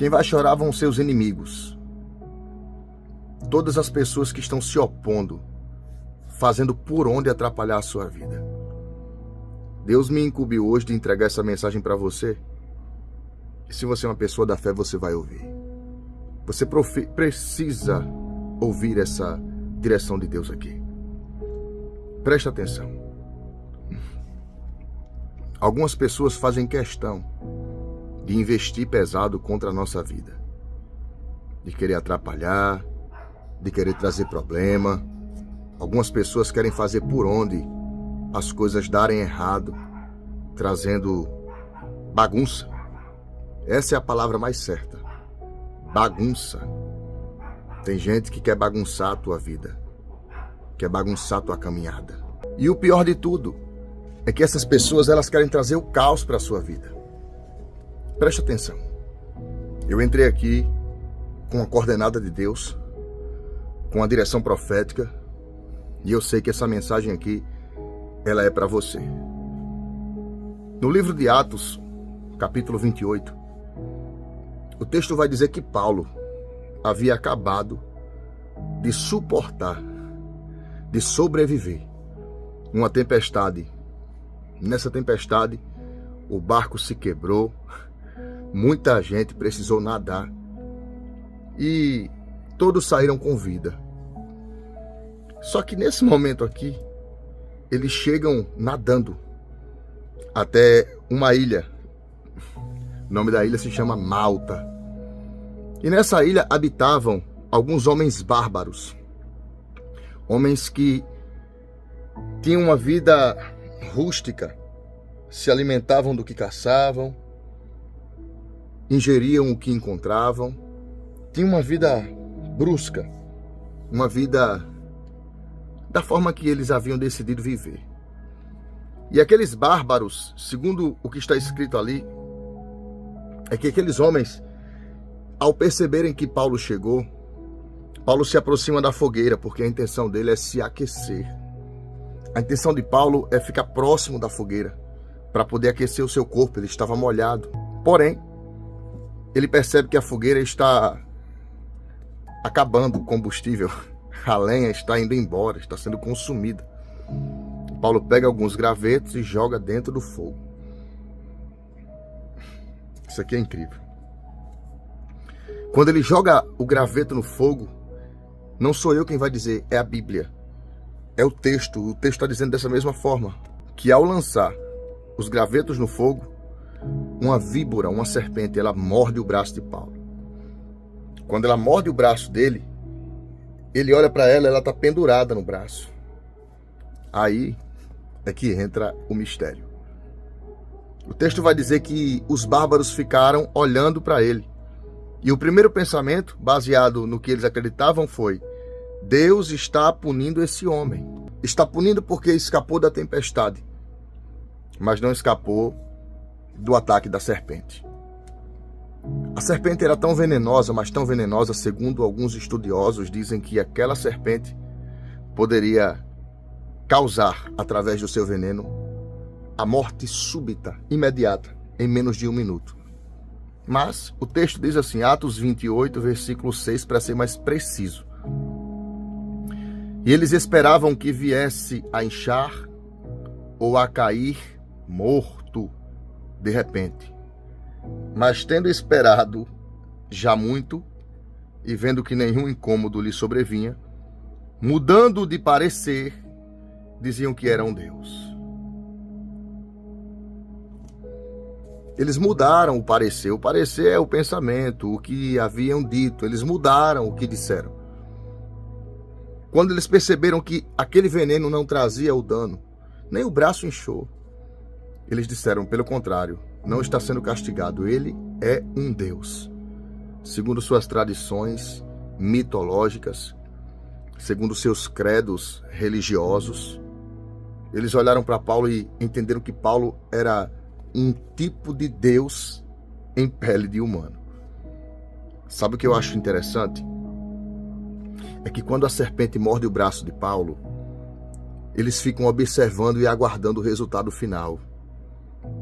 Quem vai chorar vão seus inimigos. Todas as pessoas que estão se opondo, fazendo por onde atrapalhar a sua vida. Deus me incumbiu hoje de entregar essa mensagem para você. E se você é uma pessoa da fé, você vai ouvir. Você precisa ouvir essa direção de Deus aqui. Preste atenção. Algumas pessoas fazem questão de investir pesado contra a nossa vida. De querer atrapalhar, de querer trazer problema. Algumas pessoas querem fazer por onde as coisas darem errado, trazendo bagunça. Essa é a palavra mais certa. Bagunça. Tem gente que quer bagunçar a tua vida, quer bagunçar a tua caminhada. E o pior de tudo é que essas pessoas, elas querem trazer o caos para a sua vida. Preste atenção. Eu entrei aqui com a coordenada de Deus, com a direção profética, e eu sei que essa mensagem aqui, ela é para você. No livro de Atos, capítulo 28, o texto vai dizer que Paulo havia acabado de suportar, de sobreviver uma tempestade. Nessa tempestade, o barco se quebrou, muita gente precisou nadar e todos saíram com vida. Só que nesse momento aqui, eles chegam nadando até uma ilha. O nome da ilha se chama Malta. E nessa ilha habitavam alguns homens bárbaros. Homens que tinham uma vida rústica, se alimentavam do que caçavam, ingeriam o que encontravam, tinham uma vida brusca, uma vida da forma que eles haviam decidido viver. E aqueles bárbaros, segundo o que está escrito ali, é que aqueles homens, ao perceberem que Paulo chegou, Paulo se aproxima da fogueira, porque a intenção dele é se aquecer. A intenção de Paulo é ficar próximo da fogueira, para poder aquecer o seu corpo. Ele estava molhado. Porém, ele percebe que a fogueira está acabando o combustível. A lenha está indo embora, está sendo consumida. Paulo pega alguns gravetos e joga dentro do fogo. Isso aqui é incrível. Quando ele joga o graveto no fogo, não sou eu quem vai dizer, é a Bíblia. É o texto está dizendo dessa mesma forma, que ao lançar os gravetos no fogo, uma víbora, uma serpente, ela morde o braço de Paulo. Quando ela morde o braço dele, ele olha para ela está pendurada no braço. Aí é que entra o mistério. O texto vai dizer que os bárbaros ficaram olhando para ele. E o primeiro pensamento, baseado no que eles acreditavam, foi: Deus está punindo esse homem. Está punindo porque escapou da tempestade, mas não escapou do ataque da serpente. A serpente era tão venenosa, mas tão venenosa, segundo alguns estudiosos, dizem que aquela serpente poderia causar, através do seu veneno, a morte súbita, imediata, em menos de 1 minuto. Mas o texto diz assim, Atos 28, versículo 6, para ser mais preciso. E eles esperavam que viesse a inchar ou a cair morto de repente. Mas tendo esperado já muito, e vendo que nenhum incômodo lhe sobrevinha, mudando de parecer, diziam que era um Deus. Eles mudaram o parecer. O parecer é o pensamento, o que haviam dito. Eles mudaram o que disseram. Quando eles perceberam que aquele veneno não trazia o dano, nem o braço inchou, eles disseram, pelo contrário, não está sendo castigado, ele é um Deus. Segundo suas tradições mitológicas, segundo seus credos religiosos, eles olharam para Paulo e entenderam que Paulo era um tipo de Deus em pele de humano. Sabe o que eu acho interessante? É que quando a serpente morde o braço de Paulo, eles ficam observando e aguardando o resultado final.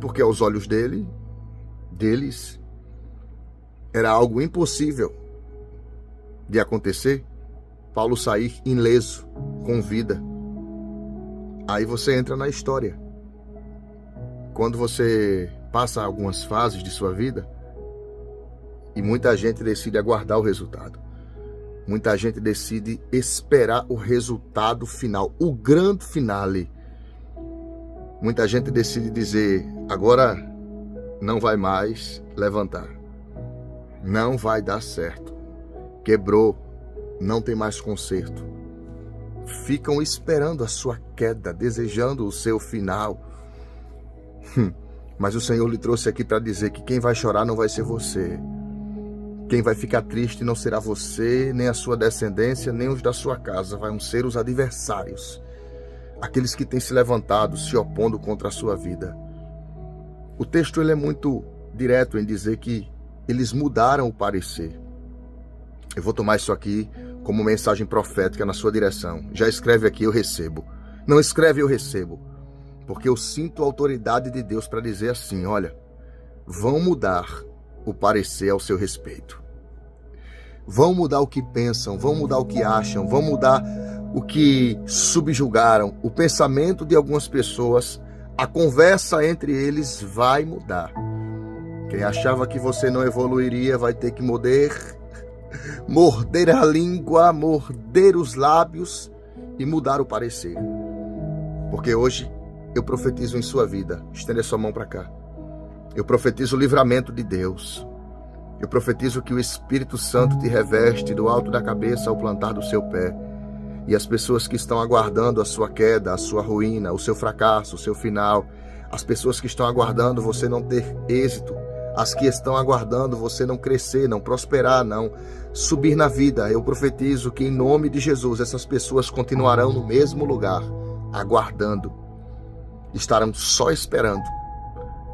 Porque aos olhos deles, era algo impossível de acontecer, Paulo sair ileso, com vida. Aí você entra na história. Quando você passa algumas fases de sua vida, e muita gente decide aguardar o resultado. Muita gente decide esperar o resultado final, o grande finale. Muita gente decide dizer, agora não vai mais levantar. Não vai dar certo. Quebrou, não tem mais conserto. Ficam esperando a sua queda, desejando o seu final. Mas o Senhor lhe trouxe aqui para dizer que quem vai chorar não vai ser você. Quem vai ficar triste não será você, nem a sua descendência, nem os da sua casa. Vão ser os adversários. Aqueles que têm se levantado, se opondo contra a sua vida. O texto ele é muito direto em dizer que eles mudaram o parecer. Eu vou tomar isso aqui como mensagem profética na sua direção. Já escreve aqui, eu recebo. Não escreve, eu recebo. Porque eu sinto a autoridade de Deus para dizer assim, olha, vão mudar o parecer ao seu respeito. Vão mudar o que pensam, vão mudar o que acham, vão mudar o que subjugaram. O pensamento de algumas pessoas, a conversa entre eles vai mudar. Quem achava que você não evoluiria vai ter que morder a língua, morder os lábios e mudar o parecer. Porque hoje eu profetizo em sua vida. Estenda sua mão para cá. Eu profetizo o livramento de Deus. Eu profetizo que o Espírito Santo te reveste do alto da cabeça ao plantar do seu pé. E as pessoas que estão aguardando a sua queda, a sua ruína, o seu fracasso, o seu final, as pessoas que estão aguardando você não ter êxito, as que estão aguardando você não crescer, não prosperar, não subir na vida, eu profetizo que em nome de Jesus essas pessoas continuarão no mesmo lugar, aguardando, estarão só esperando,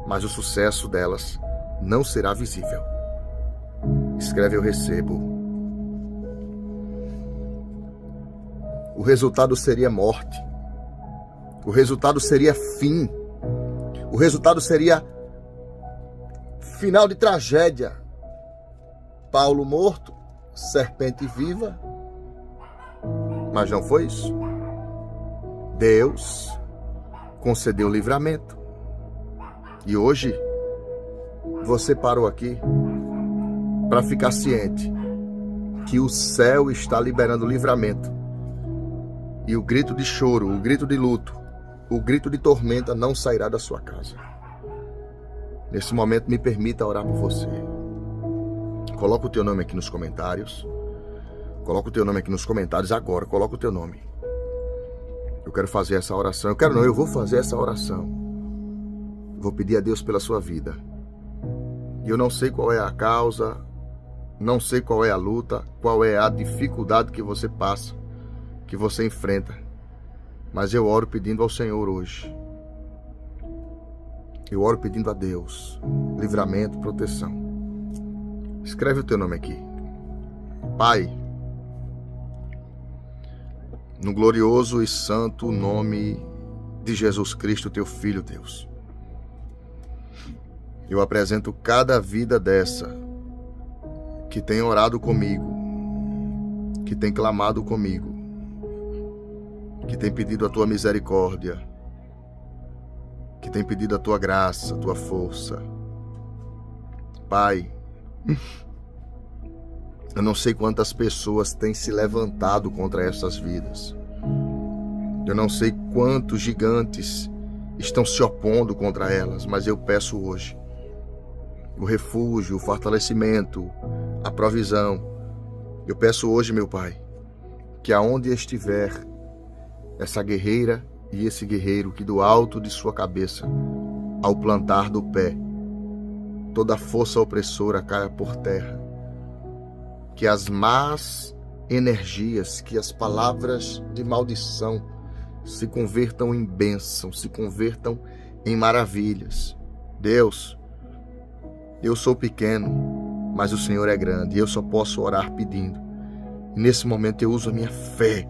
mas o sucesso delas não será visível. Escreve, eu recebo. O resultado seria morte. O resultado seria fim. O resultado seria final de tragédia. Paulo morto, serpente viva. Mas não foi isso. Deus concedeu livramento. E hoje você parou aqui para ficar ciente que o céu está liberando livramento. E o grito de choro, o grito de luto, o grito de tormenta não sairá da sua casa. Nesse momento, me permita orar por você. Coloca o teu nome aqui nos comentários. Coloca o teu nome aqui nos comentários agora. Coloca o teu nome. Eu quero fazer essa oração. Eu vou fazer essa oração. Vou pedir a Deus pela sua vida. E eu não sei qual é a causa, não sei qual é a luta, qual é a dificuldade que você passa, que você enfrenta. Mas eu oro pedindo ao Senhor hoje. Eu oro pedindo a Deus livramento, proteção. Escreve o teu nome aqui. Pai, no glorioso e santo nome de Jesus Cristo, teu Filho, Deus, eu apresento cada vida dessa que tem orado comigo, que tem clamado comigo, que tem pedido a tua misericórdia, que tem pedido a tua graça, a tua força. Pai, eu não sei quantas pessoas têm se levantado contra essas vidas. Eu não sei quantos gigantes estão se opondo contra elas, mas eu peço hoje o refúgio, o fortalecimento, a provisão. Eu peço hoje, meu Pai, que aonde estiver essa guerreira e esse guerreiro, que do alto de sua cabeça, ao plantar do pé, toda força opressora caia por terra. Que as más energias, que as palavras de maldição se convertam em bênção, se convertam em maravilhas. Deus, eu sou pequeno, mas o Senhor é grande e eu só posso orar pedindo. E nesse momento eu uso a minha fé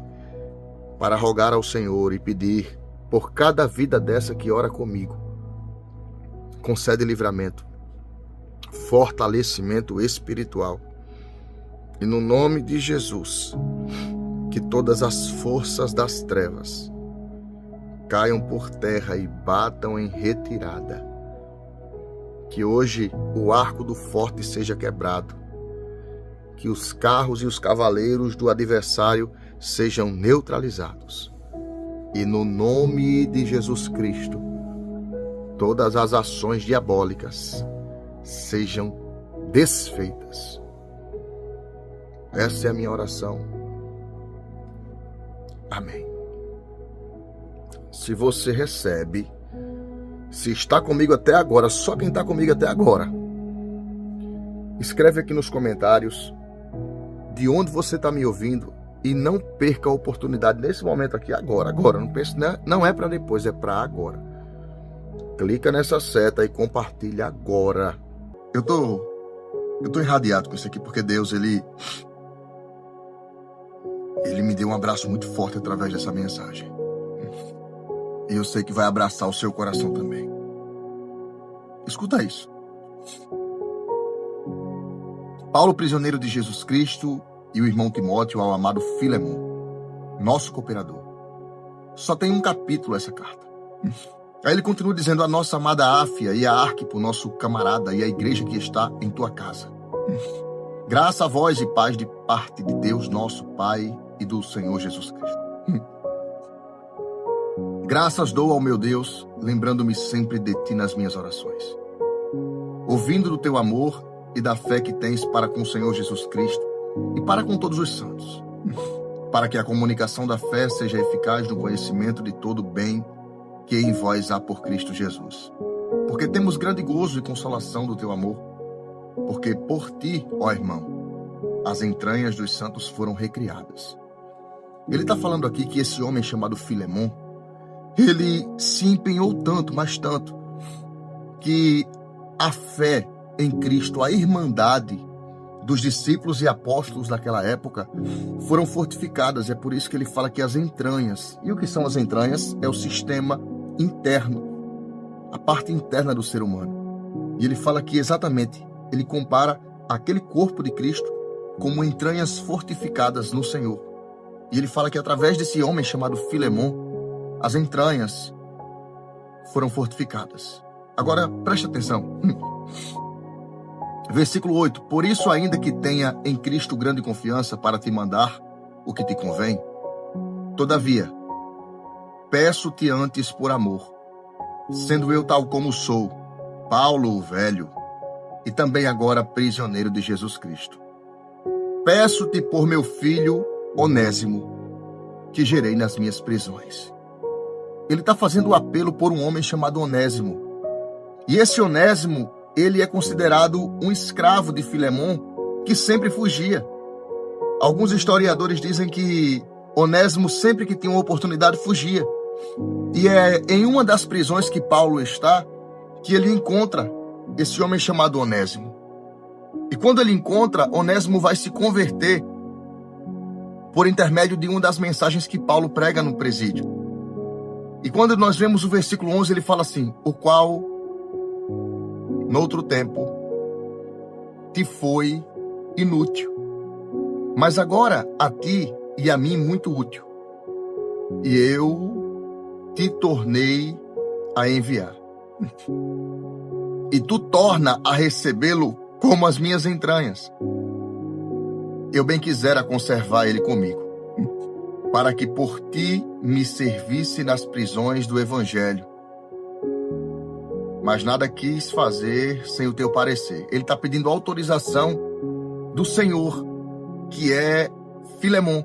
para rogar ao Senhor e pedir por cada vida dessa que ora comigo. Concede livramento, fortalecimento espiritual. E no nome de Jesus, que todas as forças das trevas caiam por terra e batam em retirada. Que hoje o arco do forte seja quebrado. Que os carros e os cavaleiros do adversário sejam neutralizados. E no nome de Jesus Cristo, todas as ações diabólicas sejam desfeitas. Essa é a minha oração. Amém. Se você recebe, se está comigo até agora, só quem está comigo até agora, escreve aqui nos comentários de onde você está me ouvindo e não perca a oportunidade nesse momento aqui agora. Não pense, não é para depois, é para agora. Clica nessa seta e compartilha agora. Eu tô irradiado com isso aqui porque Deus, ele me deu um abraço muito forte através dessa mensagem. E eu sei que vai abraçar o seu coração também. Escuta isso. Paulo, prisioneiro de Jesus Cristo, e o irmão Timóteo ao amado Filemon, nosso cooperador. Só tem um capítulo essa carta. Aí ele continua dizendo: a nossa amada Áfia e a Arquipo, nosso camarada, e a igreja que está em tua casa. Graça a vós e paz de parte de Deus, nosso Pai, e do Senhor Jesus Cristo. Graças dou ao meu Deus, lembrando-me sempre de ti nas minhas orações. Ouvindo do teu amor e da fé que tens para com o Senhor Jesus Cristo e para com todos os santos, para que a comunicação da fé seja eficaz no conhecimento de todo o bem que em vós há por Cristo Jesus. Porque temos grande gozo e consolação do teu amor, porque por ti, ó irmão, as entranhas dos santos foram recriadas. Ele está falando aqui que esse homem chamado Filemon, ele se empenhou tanto, mas tanto, que a fé em Cristo, a irmandade dos discípulos e apóstolos daquela época foram fortificadas. É por isso que ele fala que as entranhas, e o que são as entranhas? É o sistema interno, a parte interna do ser humano. E ele fala que exatamente, ele compara aquele corpo de Cristo como entranhas fortificadas no Senhor. E ele fala que através desse homem chamado Filemon, as entranhas foram fortificadas. Agora, preste atenção. Versículo 8. Por isso, ainda que tenha em Cristo grande confiança para te mandar o que te convém, todavia, peço-te antes por amor, sendo eu tal como sou, Paulo o velho, e também agora prisioneiro de Jesus Cristo. Peço-te por meu filho Onésimo, que gerei nas minhas prisões. Ele está fazendo o apelo por um homem chamado Onésimo. E esse Onésimo, ele é considerado um escravo de Filemon que sempre fugia. Alguns historiadores dizem que Onésimo, sempre que tinha uma oportunidade, fugia. E é em uma das prisões que Paulo está que ele encontra esse homem chamado Onésimo. E quando ele encontra, Onésimo vai se converter por intermédio de uma das mensagens que Paulo prega no presídio. E quando nós vemos o versículo 11, ele fala assim: o qual, noutro tempo, te foi inútil, mas agora a ti e a mim muito útil. E eu te tornei a enviar. E tu torna a recebê-lo como as minhas entranhas. Eu bem quisera conservar ele comigo, para que por ti me servisse nas prisões do Evangelho. Mas nada quis fazer sem o teu parecer. Ele está pedindo autorização do Senhor, que é Filemon.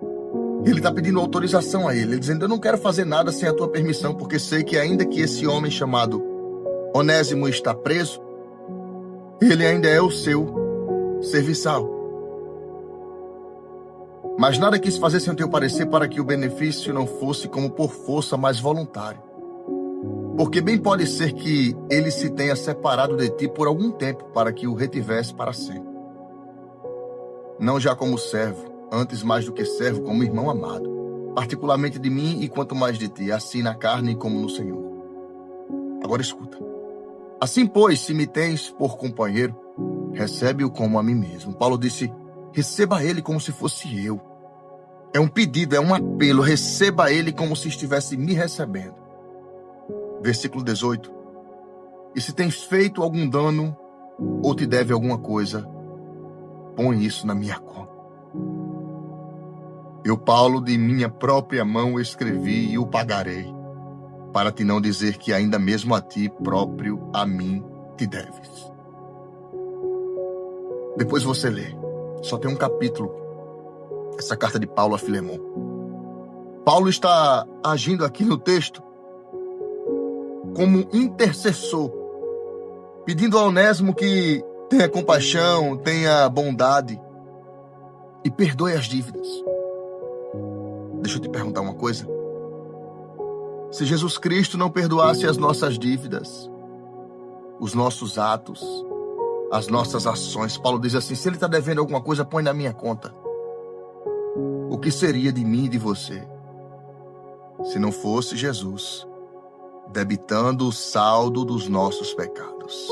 Ele está pedindo autorização a ele, dizendo: eu não quero fazer nada sem a tua permissão, porque sei que ainda que esse homem chamado Onésimo está preso, ele ainda é o seu serviçal. Mas nada quis fazer sem o teu parecer, para que o benefício não fosse como por força, mas voluntário. Porque bem pode ser que ele se tenha separado de ti por algum tempo, para que o retivesse para sempre. Não já como servo, antes mais do que servo, como irmão amado, particularmente de mim e quanto mais de ti, assim na carne como no Senhor. Agora escuta. Assim, pois, se me tens por companheiro, recebe-o como a mim mesmo. Paulo disse, receba ele como se fosse eu. É um pedido, é um apelo, receba ele como se estivesse me recebendo. Versículo 18. E se tens feito algum dano ou te deve alguma coisa, põe isso na minha conta. Eu, Paulo, de minha própria mão escrevi e o pagarei, para te não dizer que ainda mesmo a ti próprio, a mim, te deves. Depois você lê. Só tem um capítulo, essa carta de Paulo a Filemon. Paulo está agindo aqui no texto como intercessor, pedindo a Onésimo que tenha compaixão, tenha bondade e perdoe as dívidas. Deixa eu te perguntar uma coisa. Se Jesus Cristo não perdoasse as nossas dívidas, os nossos atos, as nossas ações, Paulo diz assim, se ele está devendo alguma coisa, põe na minha conta. O que seria de mim e de você se não fosse Jesus debitando o saldo dos nossos pecados?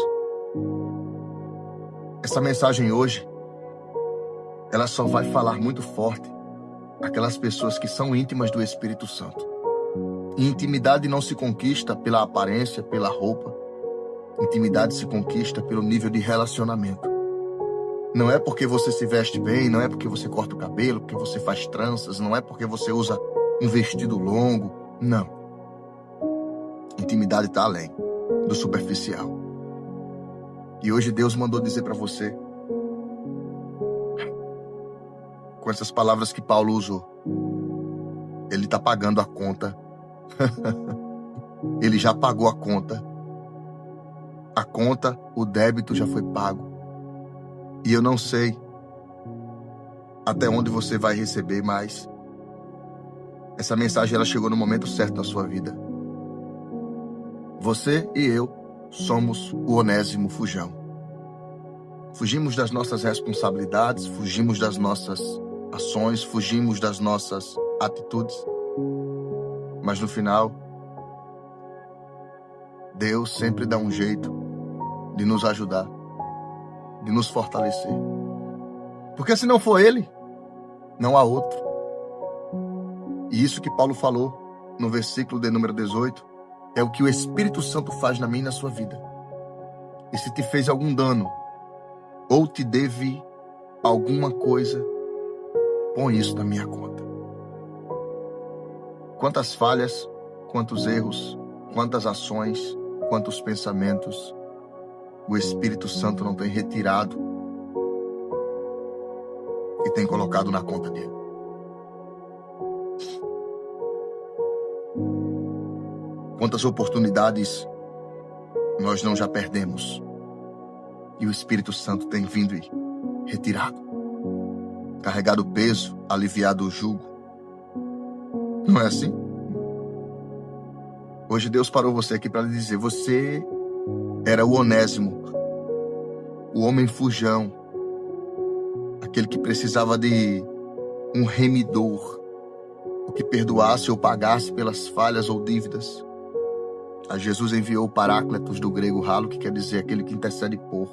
Essa mensagem hoje, ela só vai falar muito forte aquelas pessoas que são íntimas do Espírito Santo. E intimidade não se conquista pela aparência, pela roupa. Intimidade se conquista pelo nível de relacionamento. Não é porque você se veste bem, não é porque você corta o cabelo, porque você faz tranças, não é porque você usa um vestido longo. Não. Intimidade está além do superficial. E hoje Deus mandou dizer para você, com essas palavras que Paulo usou, ele está pagando a conta. Ele já pagou a conta. A conta, o débito já foi pago. E eu não sei até onde você vai receber, mas essa mensagem ela chegou no momento certo da sua vida. Você e eu somos o Onésimo Fujão. Fugimos das nossas responsabilidades, fugimos das nossas ações, fugimos das nossas atitudes. Mas no final, Deus sempre dá um jeito de nos ajudar, de nos fortalecer. Porque se não for Ele, não há outro. E isso que Paulo falou no versículo de número 18, é o que o Espírito Santo faz na minha e na sua vida. E se te fez algum dano, ou te deve alguma coisa, põe isso na minha conta. Quantas falhas, quantos erros, quantas ações, quantos pensamentos o Espírito Santo não tem retirado e tem colocado na conta dele. Quantas oportunidades nós não já perdemos e o Espírito Santo tem vindo e retirado, carregado o peso, aliviado o jugo. Não é assim? Hoje Deus parou você aqui para lhe dizer, você era o Onésimo, o homem fujão, aquele que precisava de um remidor, o que perdoasse ou pagasse pelas falhas ou dívidas. A Jesus enviou o Paráclitos do grego ralo, que quer dizer aquele que intercede por.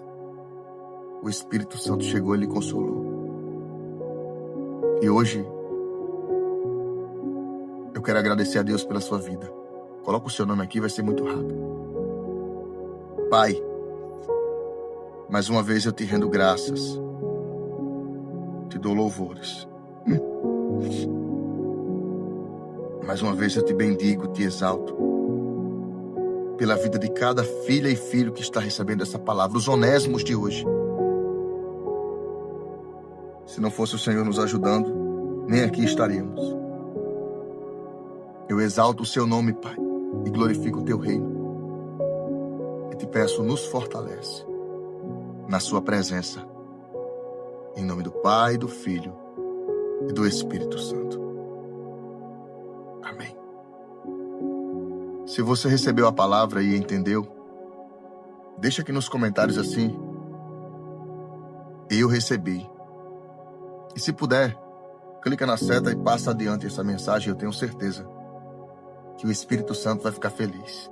O Espírito Santo chegou e lhe consolou. E hoje, eu quero agradecer a Deus pela sua vida. Coloca o seu nome aqui, vai ser muito rápido. Pai, mais uma vez eu te rendo graças. Te dou louvores. Mais uma vez eu te bendigo, te exalto. Pela vida de cada filha e filho que está recebendo essa palavra, os onésimos de hoje. Se não fosse o Senhor nos ajudando, nem aqui estaríamos. Eu exalto o seu nome, Pai, e glorifico o teu reino. E te peço, nos fortalece na sua presença. Em nome do Pai, do Filho e do Espírito Santo. Amém. Se você recebeu a palavra e entendeu, deixa aqui nos comentários assim, eu recebi. E se puder, clica na seta e passa adiante essa mensagem, eu tenho certeza que o Espírito Santo vai ficar feliz.